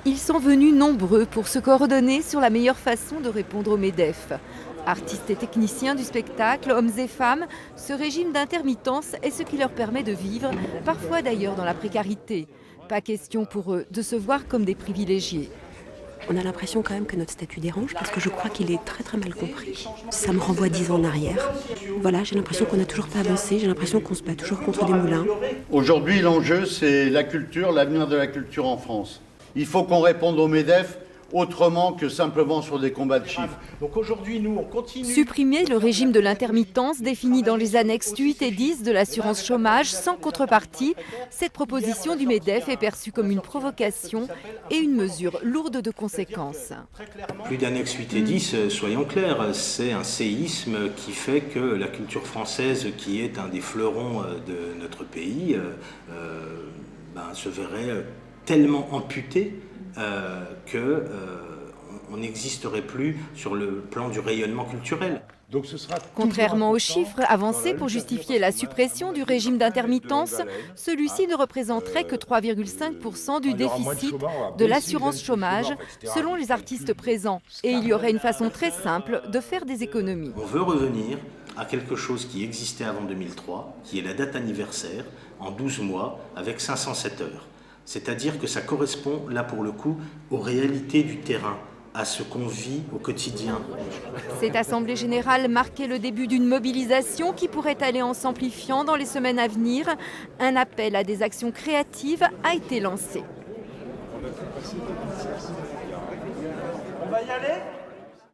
Ils sont venus nombreux pour se coordonner sur la meilleure façon de répondre au MEDEF. Artistes et techniciens du spectacle, hommes et femmes, ce régime d'intermittence est ce qui leur permet de vivre, parfois d'ailleurs dans la précarité. Pas question pour eux de se voir comme des privilégiés. On a l'impression quand même que notre statut dérange parce que je crois qu'il est très très mal compris. Ça me renvoie 10 ans en arrière. Voilà, j'ai l'impression qu'on n'a toujours pas avancé, j'ai l'impression qu'on se bat toujours contre des moulins. Aujourd'hui, l'enjeu, c'est la culture, l'avenir de la culture en France. Il faut qu'on réponde au MEDEF autrement que simplement sur des combats de chiffres. Donc aujourd'hui, nous, on continue. Supprimer le régime de l'intermittence défini dans les annexes 8 et 10 de l'assurance chômage sans contrepartie, cette proposition du MEDEF est perçue comme une provocation et une mesure lourde de conséquences. Plus d'annexes 8 et 10, soyons clairs, c'est un séisme qui fait que la culture française, qui est un des fleurons de notre pays, se verrait tellement amputée qu'on n'existerait plus sur le plan du rayonnement culturel. Donc ce sera Contrairement aux chiffres avancés pour justifier la suppression du régime d'intermittence, celui-ci ne représenterait que 3,5% du déficit de l'assurance chômage, selon les artistes présents. Et il y aurait une façon très simple de faire des économies. On veut revenir à quelque chose qui existait avant 2003, qui est la date anniversaire, en 12 mois, avec 507 heures. C'est-à-dire que ça correspond, là pour le coup, aux réalités du terrain, à ce qu'on vit au quotidien. Cette assemblée générale marquait le début d'une mobilisation qui pourrait aller en s'amplifiant dans les semaines à venir. Un appel à des actions créatives a été lancé. On va y aller ?